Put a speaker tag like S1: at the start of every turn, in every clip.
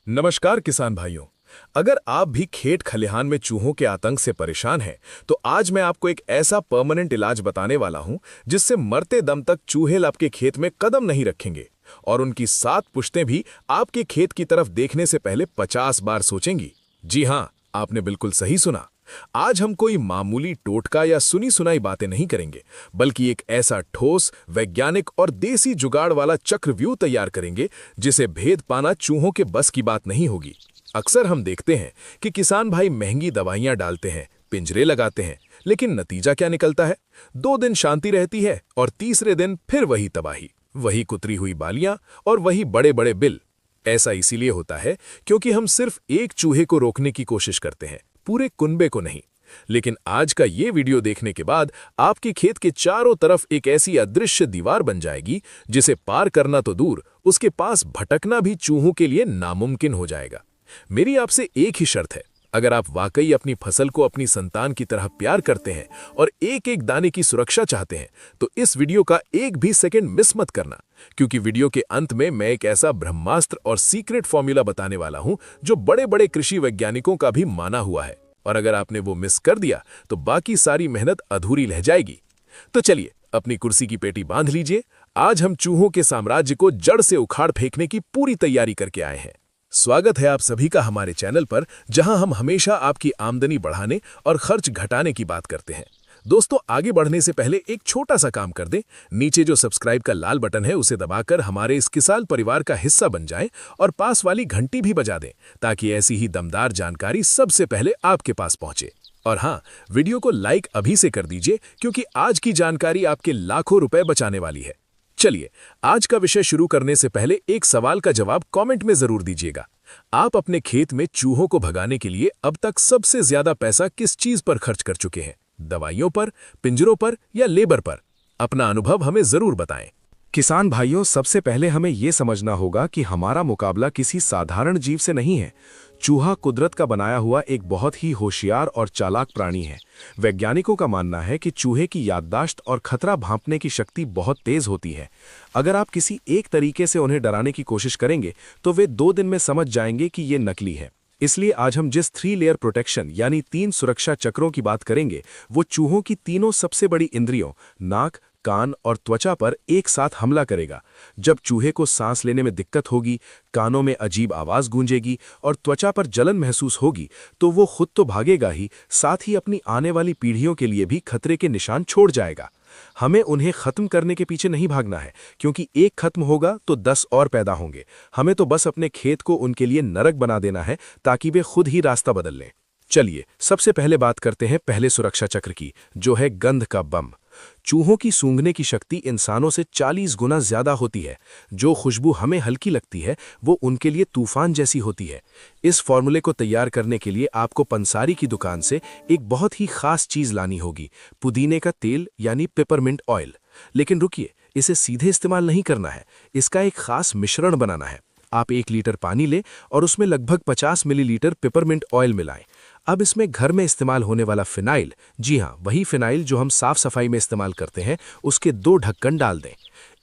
S1: नमस्कार किसान भाइयों। अगर आप भी खेत खलिहान में चूहों के आतंक से परेशान हैं, तो आज मैं आपको एक ऐसा परमानेंट इलाज बताने वाला हूं जिससे मरते दम तक चूहे आपके खेत में कदम नहीं रखेंगे और उनकी 7 पुश्तें भी आपके खेत की तरफ देखने से पहले 50 बार सोचेंगी। जी हां, आपने बिल्कुल सही सुना। आज हम कोई मामूली टोटका या सुनी सुनाई बातें नहीं करेंगे, बल्कि एक ऐसा ठोस, वैज्ञानिक और देसी जुगाड़ वाला चक्रव्यूह तैयार करेंगे जिसे भेद पाना चूहों के बस की बात नहीं होगी। अक्सर हम देखते हैं कि किसान भाई महंगी दवाइयां डालते हैं, पिंजरे लगाते हैं, लेकिन नतीजा क्या निकलता है? 2 दिन शांति रहती है और तीसरे दिन फिर वही तबाही, वही कुतरी हुई बालियां और वही बड़े बड़े बिल। ऐसा इसीलिए होता है क्योंकि हम सिर्फ एक चूहे को रोकने की कोशिश करते हैं, पूरे कुनबे को नहीं। लेकिन आज का ये वीडियो देखने के बाद आपके खेत के चारों तरफ एक ऐसी अदृश्य दीवार बन जाएगी जिसे पार करना तो दूर, उसके पास भटकना भी चूहों के लिए नामुमकिन हो जाएगा। मेरी आपसे एक ही शर्त है, अगर आप वाकई अपनी फसल को अपनी संतान की तरह प्यार करते हैं और एक एक दाने की सुरक्षा चाहते हैं, तो इस वीडियो का एक भी सेकंड मिस मत करना, क्योंकि वीडियो के अंत में मैं एक ऐसा ब्रह्मास्त्र और सीक्रेट फॉर्मूला बताने वाला हूं जो बड़े बड़े कृषि वैज्ञानिकों का भी माना हुआ है। और अगर आपने वो मिस कर दिया तो बाकी सारी मेहनत अधूरी रह जाएगी। तो चलिए, अपनी कुर्सी की पेटी बांध लीजिए। आज हम चूहों के साम्राज्य को जड़ से उखाड़ फेंकने की पूरी तैयारी करके आए हैं। स्वागत है आप सभी का हमारे चैनल पर, जहां हम हमेशा आपकी आमदनी बढ़ाने और खर्च घटाने की बात करते हैं। दोस्तों, आगे बढ़ने से पहले एक छोटा सा काम कर दें। नीचे जो सब्सक्राइब का लाल बटन है उसे दबाकर हमारे इस किसान परिवार का हिस्सा बन जाएं और पास वाली घंटी भी बजा दें, ताकि ऐसी ही दमदार जानकारी सबसे पहले आपके पास पहुंचे। और हाँ, वीडियो को लाइक अभी से कर दीजिए, क्योंकि आज की जानकारी आपके लाखों रुपए बचाने वाली है। चलिए, आज का विषय शुरू करने से पहले एक सवाल का जवाब कमेंट में जरूर दीजिएगा। आप अपने खेत में चूहों को भगाने के लिए अब तक सबसे ज्यादा पैसा किस चीज पर खर्च कर चुके हैं? दवाइयों पर, पिंजरों पर या लेबर पर? अपना अनुभव हमें जरूर बताएं।
S2: किसान भाइयों, सबसे पहले हमें यह समझना होगा कि हमारा मुकाबला किसी साधारण जीव से नहीं है। चूहा कुदरत का बनाया हुआ एक बहुत ही होशियार और चालाक प्राणी है। वैज्ञानिकों का मानना है कि चूहे की याददाश्त और खतरा भांपने की शक्ति बहुत तेज होती है। अगर आप किसी एक तरीके से उन्हें डराने की कोशिश करेंगे तो वे 2 दिन में समझ जाएंगे कि ये नकली है। इसलिए आज हम जिस 3 लेयर प्रोटेक्शन यानी 3 सुरक्षा चक्रों की बात करेंगे, वो चूहों की तीनों सबसे बड़ी इंद्रियों नाक, कान और त्वचा पर एक साथ हमला करेगा। जब चूहे को सांस लेने में दिक्कत होगी, कानों में अजीब आवाज गूंजेगी और त्वचा पर जलन महसूस होगी, तो वो खुद तो भागेगा ही, साथ ही अपनी आने वाली पीढ़ियों के लिए भी खतरे के निशान छोड़ जाएगा। हमें उन्हें खत्म करने के पीछे नहीं भागना है, क्योंकि एक खत्म होगा तो 10 और पैदा होंगे। हमें तो बस अपने खेत को उनके लिए नरक बना देना है, ताकि वे खुद ही रास्ता बदल लें। चलिए, सबसे पहले बात करते हैं पहले सुरक्षा चक्र की, जो है गंध का बम। चूहों की सूंघने की शक्ति इंसानों से 40 गुना ज्यादा होती है। जो खुशबू हमें हल्की लगती है, वो उनके लिए तूफान जैसी होती है। इस फॉर्मूले को तैयार करने के लिए आपको पंसारी की दुकान से एक बहुत ही खास चीज लानी होगी, पुदीने का तेल यानी पेपरमिंट ऑयल। लेकिन रुकिए, इसे सीधे इस्तेमाल नहीं करना है, इसका एक खास मिश्रण बनाना है। आप 1 लीटर पानी लें और उसमें लगभग 50 मिलीलीटर पेपरमिंट ऑयल मिलाएं। अब इसमें घर में इस्तेमाल होने वाला फिनाइल, जी हाँ, वही फिनाइल जो हम साफ सफाई में इस्तेमाल करते हैं, उसके 2 ढक्कन डाल दें।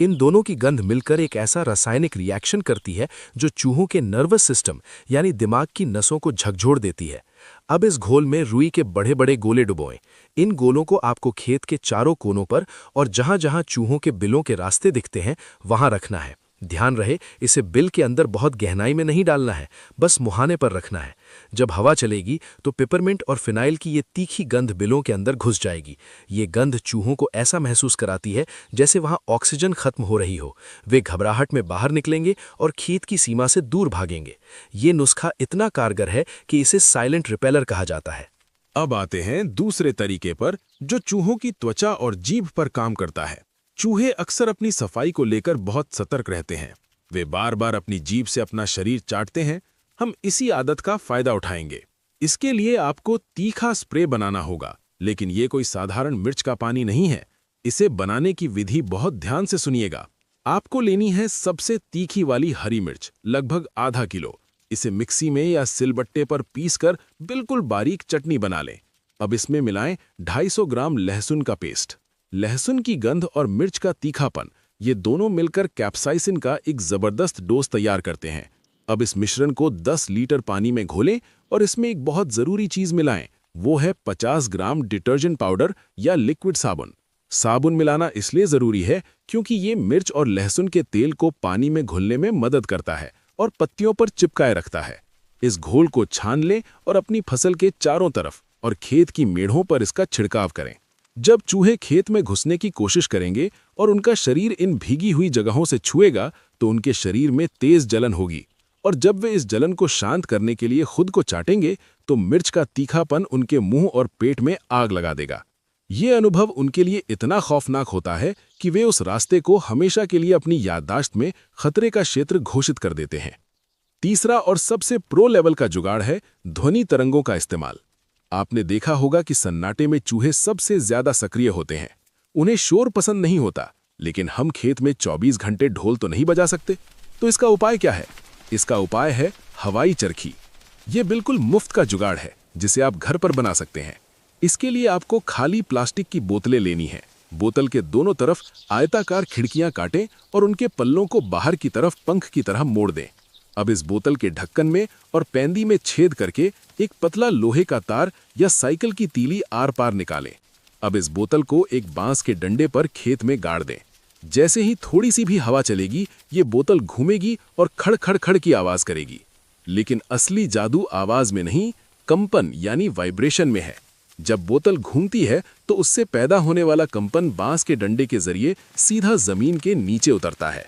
S2: इन दोनों की गंध मिलकर एक ऐसा रासायनिक रिएक्शन करती है जो चूहों के नर्वस सिस्टम यानी दिमाग की नसों को झकझोर देती है। अब इस घोल में रुई के बड़े बड़े गोले डुबोएं। इन गोलों को आपको खेत के चारों कोनों पर और जहां जहां चूहों के बिलों के रास्ते दिखते हैं, वहां रखना है। ध्यान रहे, इसे बिल के अंदर बहुत गहराई में नहीं डालना है, बस मुहाने पर रखना है। जब हवा चलेगी तो पेपरमिंट और फिनाइल की ये तीखी गंध बिलों के अंदर घुस जाएगी। ये गंध चूहों को ऐसा महसूस कराती है जैसे वहां ऑक्सीजन खत्म हो रही हो। वे घबराहट में बाहर निकलेंगे और खेत की सीमा से दूर भागेंगे। ये नुस्खा इतना कारगर है कि इसे साइलेंट रिपेलर कहा जाता है।
S3: अब आते हैं दूसरे तरीके पर, जो चूहों की त्वचा और जीभ पर काम करता है। चूहे अक्सर अपनी सफाई को लेकर बहुत सतर्क रहते हैं। वे बार बार अपनी जीभ से अपना शरीर चाटते हैं। हम इसी आदत का फायदा उठाएंगे। इसके लिए आपको तीखा स्प्रे बनाना होगा, लेकिन ये कोई साधारण मिर्च का पानी नहीं है। इसे बनाने की विधि बहुत ध्यान से सुनिएगा। आपको लेनी है सबसे तीखी वाली हरी मिर्च, लगभग आधा किलो। इसे मिक्सी में या सिलबट्टे पर पीसकर बिल्कुल बारीक चटनी बना लें। अब इसमें मिलाएं 250 ग्राम लहसुन का पेस्ट। लहसुन की गंध और मिर्च का तीखापन, ये दोनों मिलकर कैप्साइसिन का एक जबरदस्त डोज तैयार करते हैं। अब इस मिश्रण को 10 लीटर पानी में घोलें और इसमें एक बहुत जरूरी चीज मिलाएं। वो है 50 ग्राम डिटर्जेंट पाउडर या लिक्विड साबुन। साबुन मिलाना इसलिए जरूरी है क्योंकि ये मिर्च और लहसुन के तेल को पानी में घुलने में मदद करता है और पत्तियों पर चिपकाए रखता है। इस घोल को छान लें और अपनी फसल के चारों तरफ और खेत की मेढ़ों पर इसका छिड़काव करें। जब चूहे खेत में घुसने की कोशिश करेंगे और उनका शरीर इन भीगी हुई जगहों से छुएगा तो उनके शरीर में तेज जलन होगी, और जब वे इस जलन को शांत करने के लिए खुद को चाटेंगे तो मिर्च का तीखापन उनके मुंह और पेट में आग लगा देगा। ये अनुभव उनके लिए इतना खौफनाक होता है कि वे उस रास्ते को हमेशा के लिए अपनी याददाश्त में खतरे का क्षेत्र घोषित कर देते हैं। तीसरा और सबसे प्रो लेवल का जुगाड़ है ध्वनि तरंगों का इस्तेमाल। आपने देखा होगा कि सन्नाटे में चूहे सबसे ज्यादा सक्रिय होते हैं। उन्हें शोर पसंद नहीं होता, लेकिन हम खेत में 24 घंटे ढोल तो नहीं बजा सकते। तो इसका उपाय क्या है? इसका उपाय है हवाई चरखी। ये बिल्कुल मुफ्त का जुगाड़ है जिसे आप घर पर बना सकते हैं। इसके लिए आपको खाली प्लास्टिक की बोतलें लेनी हैं। बोतल के दोनों तरफ आयताकार खिड़कियां काटें और उनके पल्लों को बाहर की तरफ पंख की तरह मोड़ दें। अब इस बोतल के ढक्कन में और पैंदी में छेद करके एक पतला लोहे का तार या साइकिल की तीली आर पार निकालें। अब इस बोतल को एक बांस के डंडे पर खेत में गाड़ दें। जैसे ही थोड़ी सी भी हवा चलेगी, ये बोतल घूमेगी और खड़ खड़ खड़ की आवाज करेगी। लेकिन असली जादू आवाज में नहीं, कंपन यानी वाइब्रेशन में है। जब बोतल घूमती है तो उससे पैदा होने वाला कंपन बांस के डंडे के जरिए सीधा जमीन के नीचे उतरता है।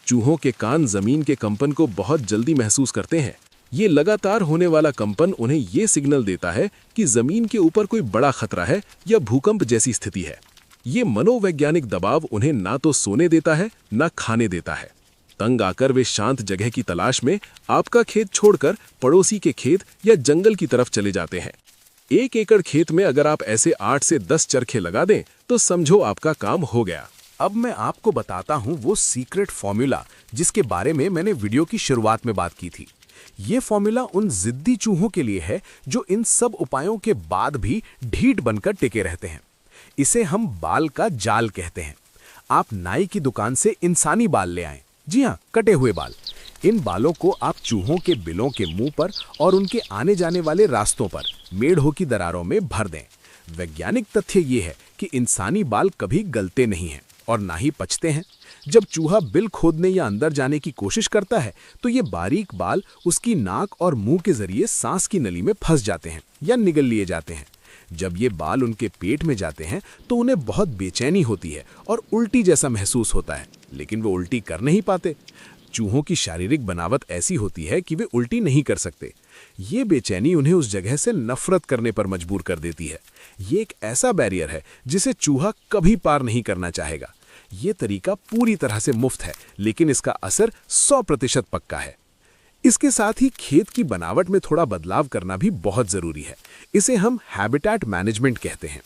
S3: चूहों के कान जमीन के कंपन को बहुत जल्दी महसूस करते हैं। ये लगातार होने वाला कंपन उन्हें ये सिग्नल देता है कि जमीन के ऊपर कोई बड़ा खतरा है या भूकंप जैसी स्थिति है। ये मनोवैज्ञानिक दबाव उन्हें ना तो सोने देता है ना खाने देता है। तंग आकर वे शांत जगह की तलाश में आपका खेत छोड़कर पड़ोसी के खेत या जंगल की तरफ चले जाते हैं। 1 एकड़ खेत में अगर आप ऐसे 8 से 10 चरखे लगा दें तो समझो आपका काम हो गया।
S2: अब मैं आपको बताता हूं वो सीक्रेट फॉर्मूला जिसके बारे में मैंने वीडियो की शुरुआत में बात की थी। ये फॉर्मूला उन जिद्दी चूहों के लिए है जो इन सब उपायों के बाद भी ढीठ बनकर टिके रहते हैं। इसे हम बाल का जाल कहते हैं। आप नाई की दुकान से इंसानी बाल ले आएं। जी हाँ, कटे हुए बाल। इन बालों को आप चूहों के बिलों के मुंह पर और उनके आने जाने वाले रास्तों पर मेढ़ों की दरारों में भर दें। वैज्ञानिक तथ्य ये है कि इंसानी बाल कभी गलते नहीं हैं और ना ही पचते हैं। जब चूहा बिल खोदने या अंदर जाने की कोशिश करता है तो ये बारीक बाल उसकी नाक और मुंह के जरिए सांस की नली में फंस जाते हैं या निगल लिए जाते हैं। जब ये बाल उनके पेट में जाते हैं तो उन्हें बहुत बेचैनी होती है और उल्टी जैसा महसूस होता है, लेकिन वो उल्टी कर नहीं पाते। चूहों की शारीरिक बनावट ऐसी होती है कि वे उल्टी नहीं कर सकते। ये बेचैनी उन्हें उस जगह से नफरत करने पर मजबूर कर देती है। ये एक ऐसा बैरियर है जिसे चूहा कभी पार नहीं करना चाहेगा। ये तरीका पूरी तरह से मुफ्त है, लेकिन इसका असर 100% पक्का है। इसके साथ ही खेत की बनावट में थोड़ा बदलाव करना भी बहुत जरूरी है। इसे हम हैबिटेट मैनेजमेंट कहते हैं।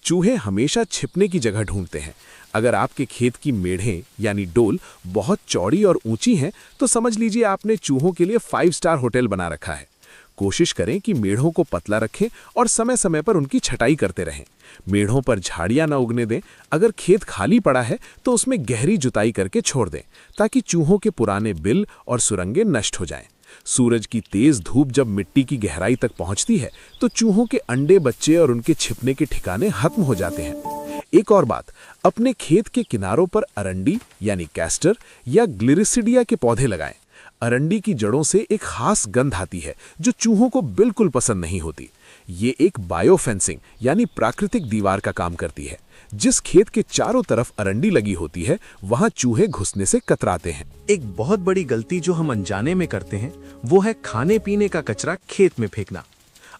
S2: चूहे हमेशा छिपने की जगह ढूंढते हैं। अगर आपके खेत की मेढ़ें यानी डोल बहुत चौड़ी और ऊंची हैं तो समझ लीजिए आपने चूहों के लिए 5 स्टार होटल बना रखा है। कोशिश करें कि मेढ़ों को पतला रखें और समय समय पर उनकी छटाई करते रहें। मेढ़ों पर झाड़ियां न उगने दें। अगर खेत खाली पड़ा है तो उसमें गहरी जुताई करके छोड़ दें ताकि चूहों के पुराने बिल और सुरंगें नष्ट हो जाएं। सूरज की तेज धूप जब मिट्टी की गहराई तक पहुंचती है तो चूहों के अंडे, बच्चे और उनके छिपने के ठिकाने खत्म हो जाते हैं। एक और बात, अपने खेत के किनारों पर अरंडी यानी कैस्टर या ग्लिरिसिडिया के पौधे लगाएं। अरंडी की जड़ों से एक खास गंध आती है जो चूहों को बिल्कुल पसंद नहीं होती। ये एक बायोफेंसिंग यानी प्राकृतिक दीवार का काम करती है। जिस खेत के चारों तरफ अरंडी लगी होती है वहां चूहे घुसने से कतराते हैं।
S4: एक बहुत बड़ी गलती जो हम अनजाने में करते हैं वो है खाने पीने का कचरा खेत में फेंकना।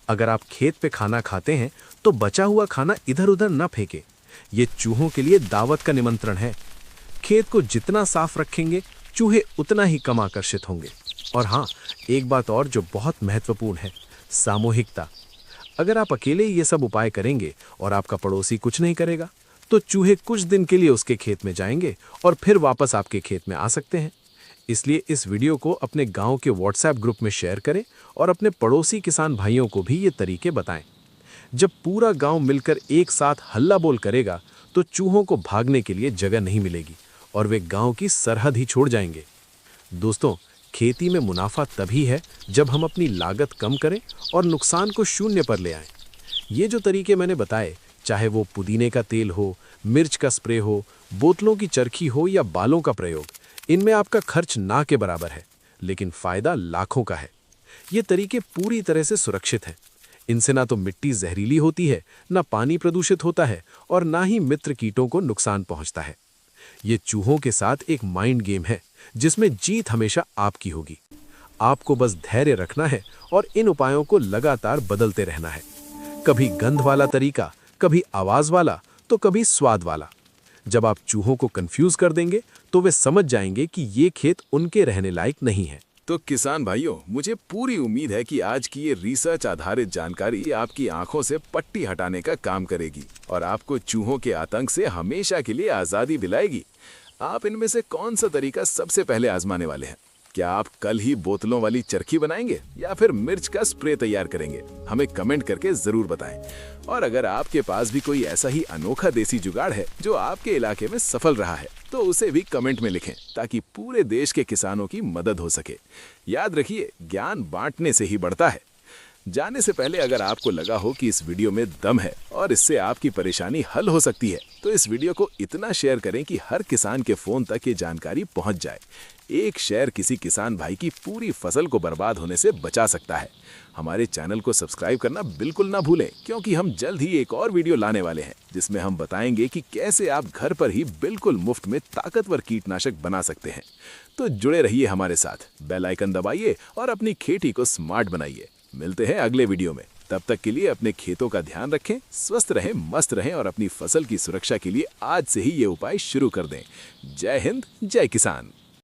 S4: अगर आप खेत पे खाना खाते हैं तो बचा हुआ खाना इधर उधर न फेंके। ये चूहों के लिए दावत का निमंत्रण है। खेत को जितना साफ रखेंगे चूहे उतना ही कम आकर्षित होंगे। और हाँ, एक बात और जो बहुत महत्वपूर्ण है, सामूहिकता। अगर आप अकेले ये सब उपाय करेंगे और आपका पड़ोसी कुछ नहीं करेगा तो चूहे कुछ दिन के लिए उसके खेत में जाएंगे और फिर वापस आपके खेत में आ सकते हैं। इसलिए इस वीडियो को अपने गांव के व्हाट्सएप ग्रुप में शेयर करें और अपने पड़ोसी किसान भाइयों को भी ये तरीके बताएं। जब पूरा गांव मिलकर एक साथ हल्ला बोल करेगा तो चूहों को भागने के लिए जगह नहीं मिलेगी और वे गांव की सरहद ही छोड़ जाएंगे। दोस्तों, खेती में मुनाफा तभी है जब हम अपनी लागत कम करें और नुकसान को शून्य पर ले आएं। ये जो तरीके मैंने बताए, चाहे वो पुदीने का तेल हो, मिर्च का स्प्रे हो, बोतलों की चरखी हो या बालों का प्रयोग, इनमें आपका खर्च ना के बराबर है, लेकिन फायदा लाखों का है। ये तरीके पूरी तरह से सुरक्षित हैं। इनसे ना तो मिट्टी जहरीली होती है, ना पानी प्रदूषित होता है और ना ही मित्र कीटों को नुकसान पहुंचता है। ये चूहों के साथ एक माइंड गेम है जिसमें जीत हमेशा आपकी होगी। आपको बस धैर्य रखना है और इन उपायों को लगातार बदलते रहना है। कभी गंध वाला तरीका, कभी आवाज वाला, तो कभी स्वाद वाला। जब आप चूहों को कंफ्यूज कर देंगे तो वे समझ जाएंगे कि ये खेत उनके रहने लायक नहीं है।
S1: तो किसान भाइयों, मुझे पूरी उम्मीद है कि आज की ये रिसर्च आधारित जानकारी आपकी आंखों से पट्टी हटाने का काम करेगी और आपको चूहों के आतंक से हमेशा के लिए आज़ादी दिलाएगी। आप इनमें से कौन सा तरीका सबसे पहले आजमाने वाले हैं? क्या आप कल ही बोतलों वाली चरखी बनाएंगे या फिर मिर्च का स्प्रे तैयार करेंगे? हमें कमेंट करके जरूर बताएं। और अगर आपके पास भी कोई ऐसा ही अनोखा देसी जुगाड़ है जो आपके इलाके में सफल रहा है, तो उसे भी कमेंट में लिखें ताकि पूरे देश के किसानों की मदद हो सके। याद रखिए, ज्ञान बांटने से ही बढ़ता है। जाने से पहले अगर आपको लगा हो कि इस वीडियो में दम है और इससे आपकी परेशानी हल हो सकती है, तो इस वीडियो को इतना शेयर करें कि हर किसान के फोन तक ये जानकारी पहुंच जाए। एक शेयर किसी किसान भाई की पूरी फसल को बर्बाद होने से बचा सकता है। हमारे चैनल को सब्सक्राइब करना बिल्कुल ना भूलें, क्योंकि हम जल्द ही एक और वीडियो लाने वाले हैं जिसमें हम बताएंगे कि कैसे आप घर पर ही बिल्कुल मुफ्त में ताकतवर कीटनाशक बना सकते हैं। तो जुड़े रहिए हमारे साथ, बेल आइकन दबाइए और अपनी खेती को स्मार्ट बनाइए। मिलते हैं अगले वीडियो में। तब तक के लिए अपने खेतों का ध्यान रखें, स्वस्थ रहें, मस्त रहें और अपनी फसल की सुरक्षा के लिए आज से ही ये उपाय शुरू कर दें। जय हिंद, जय किसान।